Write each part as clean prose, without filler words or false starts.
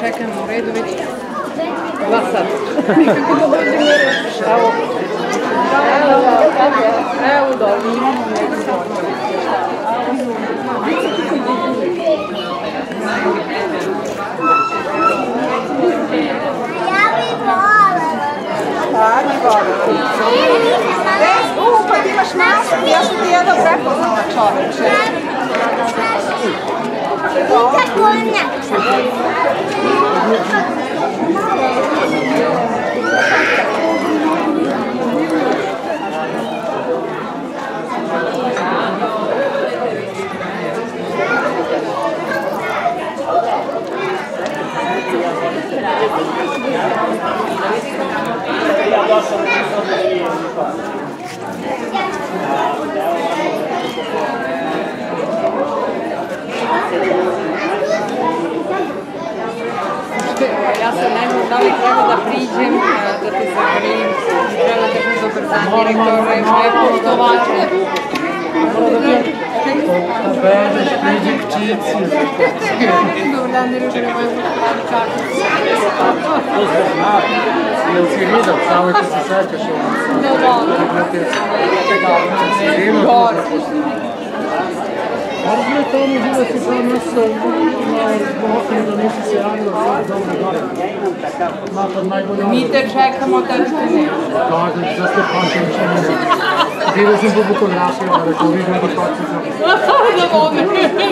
čekam u redu već 2 sata. Nikako da dođem na red. Evo, dobro, imamo neko dobro. Pa ti imaš masku, ja sam ti jednog prepoznala čoveče. Nikako ne. Ja sad ne znam da li treba da priđem, da te zagrim, treba da mi dobar dan direktore, moje poštovače. Bežeš, priđi k čici. Dobar dan direktore, moje poštovače, kako se? Pozdrav, jel si vidio, samo ti se sećaš ovo? Da, dobro. Ali gdje to ono bilo si sam mjesto na osnovu da nisi se javila sada dobro gore. Napad najbolje ono. Mi te čekamo da ćete ne. Kažeš, za ste pančevića ne znam. Vidio sam po fotografiju, da rekao vidim da paci sam. Da vode, čekaj.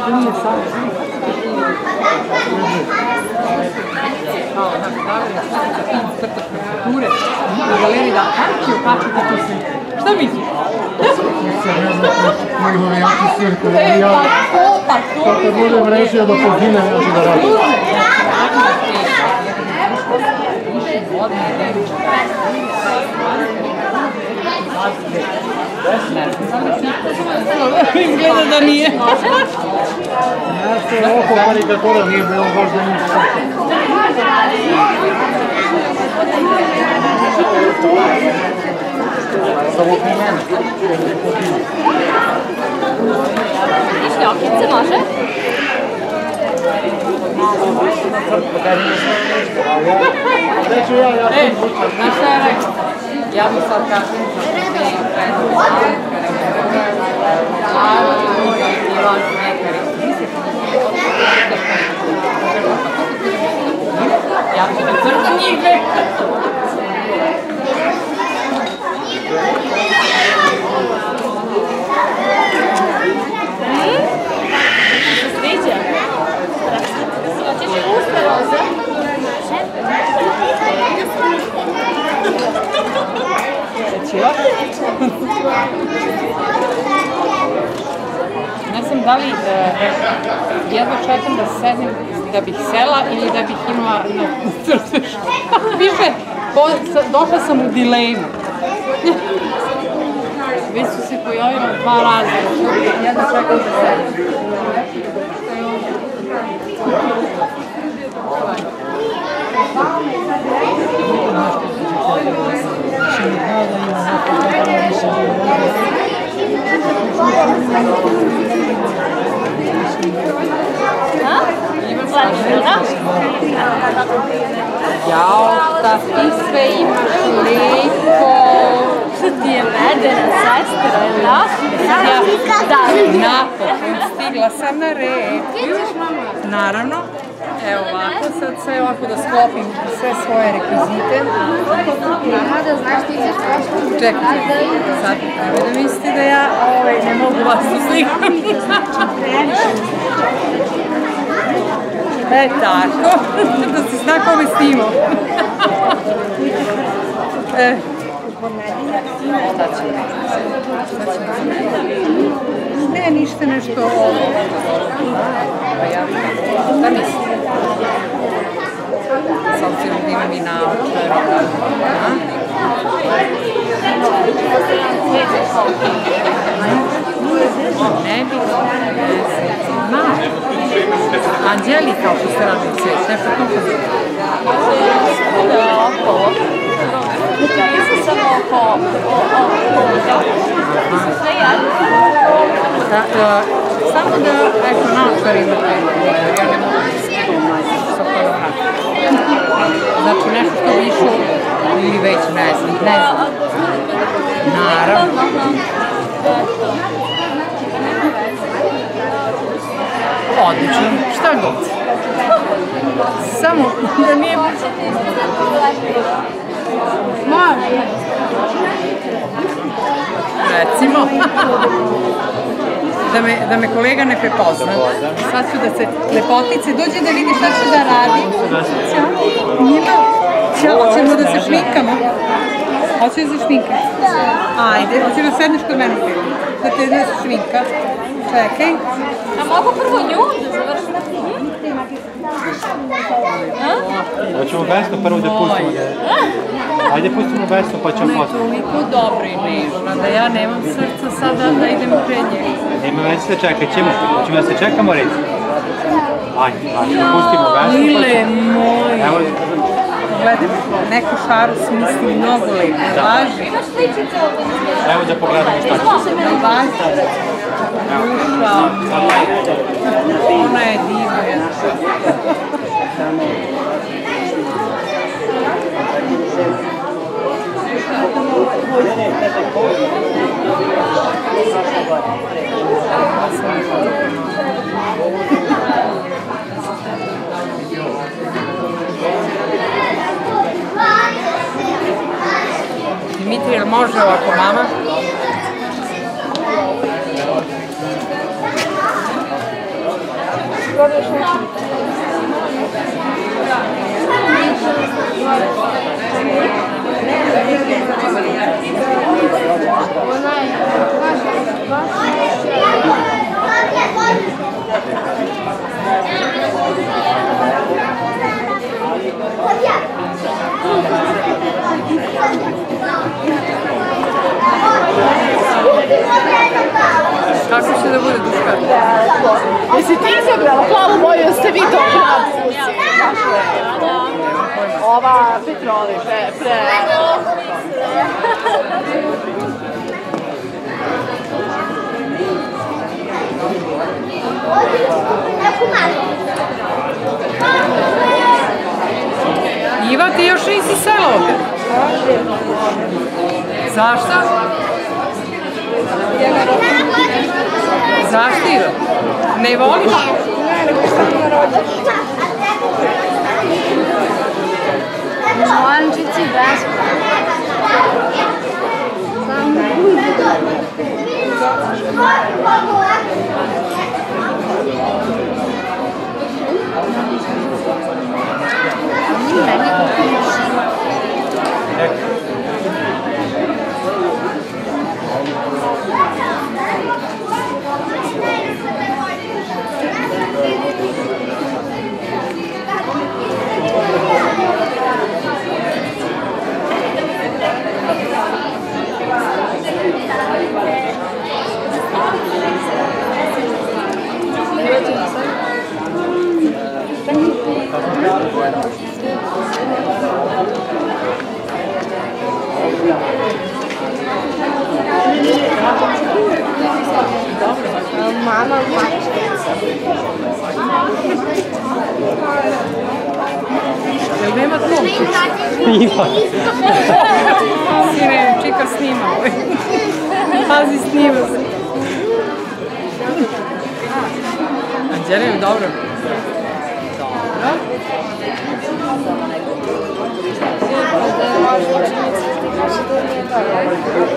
To nije sad. Kao, crtaš karikature u galeriji, da, kako će okačiti tu sliku? Šta misliš? Ne znam njegove jaki svirke. Pa to! Kad budem rešio da pozine, ja ću da radim. Izgleda da nije. Nešto oko karikatura nije bilo baš da ništa. Samo ti mene. I šljokice može? Gde ću ja sam učer. Znaš šta je rekao? Ja mu sad kažem da je Ivan Nekari. Ja ću da crtam njih dve. Sviđa? Hoćeš usta roza? Ne znam da li jedva čekam da sedem da bih sela ili da bih imala na crtež. Više, došla sam u dilemu. Već su se pojavila 2 raza. Jedva čekam da sedem. Jao, šta ti sve imaš lepo. Šta ti je medena sestra, je da? Napokon, stigla sam na red. Naravno. Evo ovako, sad sve ovako da sklopim sve svoje rekvizite. Da znaš ti ćeš prošlo. Čekaj, sad treba da mislite da ja ne mogu vas uslikam. Tako, da se zna kome snimao. Šta će? Ne, ništa nešto ovo. Pa ja, šta mislim? S obzirom da imam i naočar. Ne bih, ma, Anđelika, ako ste radili sve, ne pa to Sve jedno. Samo da, eto, naočar imate, ja ne mogu da se sa fotografijom. Znači, nešto što više ili već ne znam. Naravno. Odlično, šta god. Samo da nije... Može. Recimo. Da me kolega ne prepozna. Sad ću da se lepotice dođe da vidi šta ću da radim. Hoćemo da se šminkamo. Hoćeš da se šminkamo? Ajde, hoćeš da sedneš kod mene. Da te ne šminka. Čekaj. A mogu prvo nju da završim? Hoćemo Vesnu prvo da pustimo. Ajde pustimo Vesnu pa ćemo Ona je posle. toliko dobra i nežna da ja nemam srca sada da idem pred nje. Nema već se čekat ćemo. Hoćemo da se čekamo reći. Ajde, pustimo Vesnu. Mile moj. Gledaj, neku šaru smisli mnogo lepo. Važi. Imaš sličice ovdje? Evo da pogledamo šta će. Važi. Duša moja. Ona je divna. Dimitrij, jel može ovako, mama? Kako će da bude Duška? Jesi ti izabrala plavu boju, jeste vi to pravi? Ova Petroli, pre... Iva, ti još nisi sela ovdje? Zašto? Zašto Iva? Ne voliš? Molančici Mama, Jel nema tlomčić? Ima. Sine, čika snima. Pazi, snima se. Anđelija, dobro? Dobro.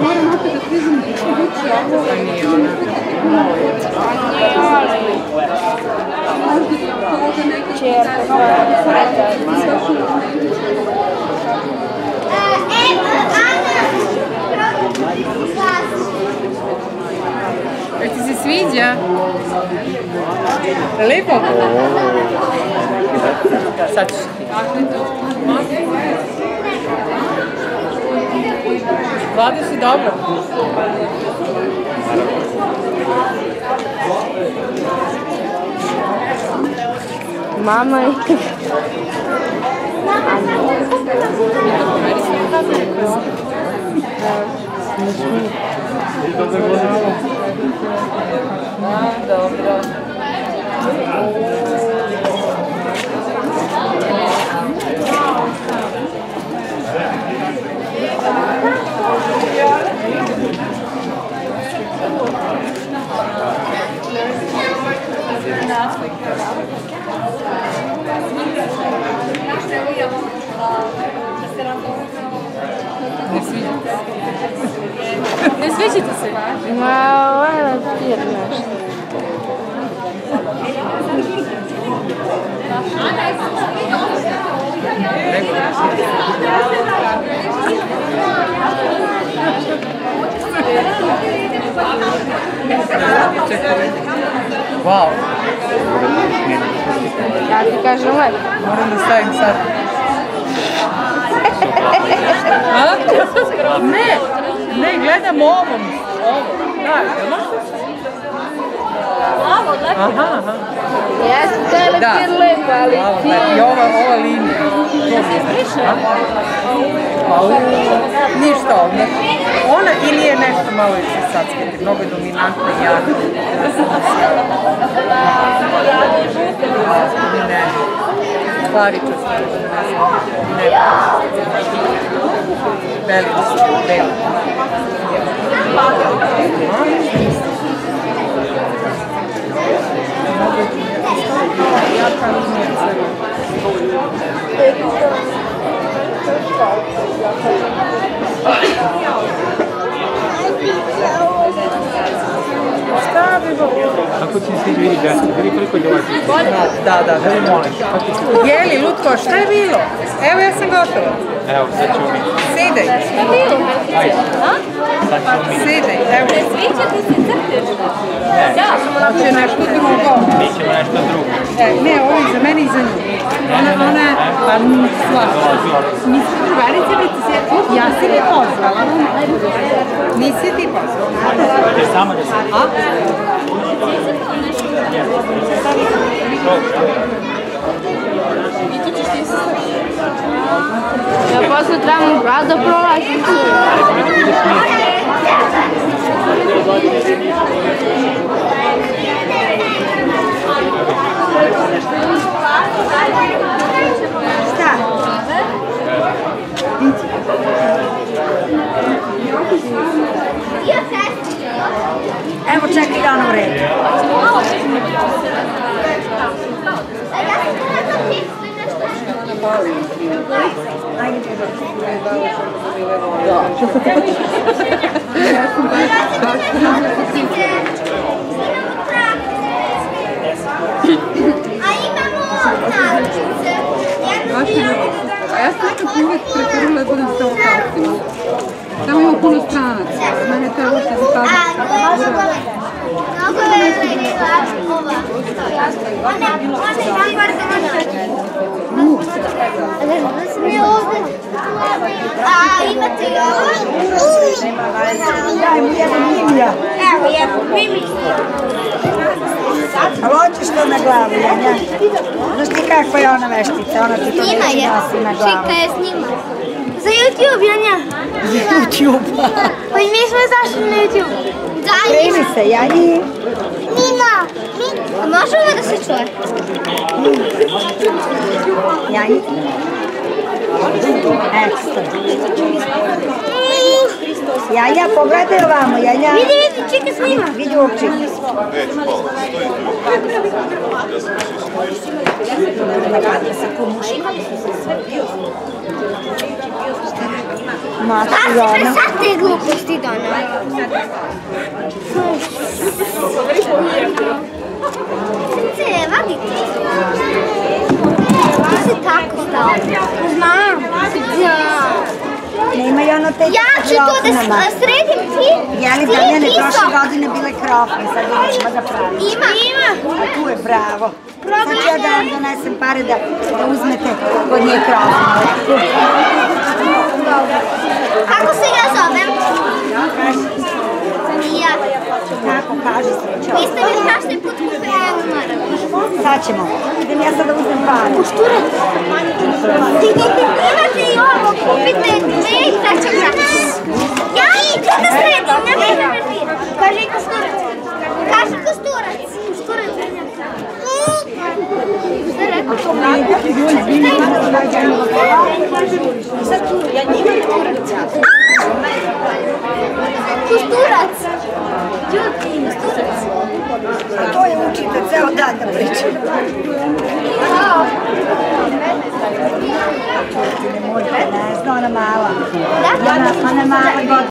Moram opet da priznam da će biti ovo. Pa nije ona. Jel ti se sviđa? Lepo? Sad ćeš ti. Vlada si dobro. Mama je... Mi to pomeri se. Dobro. Ne sviđate se? Ma, ovo je lepir nešto. Wow. Ja ti kažem lepo. Moram da stavim sad. Ne, gledam ovom. Da, aha. Jeste, to je lepir lepo, ali ti... I ova linija. Ništa ovdje. Ona ili je nešto malo više sadskati, mnogo je dominantna i jaka. Ne. Slavića staviti. Ne. Beli. Jaka linija crvena. Šta bi bilo? Kako ti se sviđa vidi deska? Vidi koliko je djevojčica. Da, je li, Lutko, šta je bilo? Evo, ja sam gotova. Evo, sad ćemo mi. Sidaj. Šta bilo? Sad ćemo mi. Sidaj, evo. Ne sviđate se crtež? Da. Hoće nešto drugo. Mi ćemo nešto drugo. Ne, ovo je za mene i za nju. Ona, pa svašta. Nisi drugarice, ja si ti pozvala. Nisi ti pozvala. Hoćeš samo da se... Ja posle trebam u grad da prolazim. Šta? Evo čekaj ga ono u redu. A ja sam nekako uvijek preferila da budem sa lokalcima. Tamo ima puno stranaca. Mene to je uopšte za kada. Mnogo je ova. Mi ovdje. A imate i ovo? Daj mu jedan mimija. Evo, jedan mimija. Ali hoćeš to na glavu, Janja? Znaš ti kakva je ona veštica? Ona ti to Njima neće je. nosi na glavu. Čika je s njima. Za YouTube, Janja. Za YouTube. Pa i mi smo zašli na YouTube. Primi se, Janji. Nina. A može ovo da se čuje? Janji. Ekstra. Janja, pogledaj ovamo, Janja. Vidi, čika snima. Vidi ovog čika. A si presad te gluposti, Dona. Srce, vadi ti. Ti si tako stao. Znam. Nema i ono te Ja ću to da sredim ti. Jeli Damjane, prošle godine bile krofne, sad nećemo da pravimo. Ima. A tu je bravo. Sad ću ja da vam donesem pare da uzmete kod nje krofne. Kako se ja zovem? Ja. Kako kaže Sreća? Vi ste mi prošli put kupili jednu maravu. Sad ćemo. Idem ja sad da uzmem pare. Šture? Imate i ovo, kupite 2 i 3 gratis. Ja i čekaj Kusturac. Đuki, kusturac. A to je učite ceo dan da pričam. Ne može, ne zna, ona mala. Ona mala.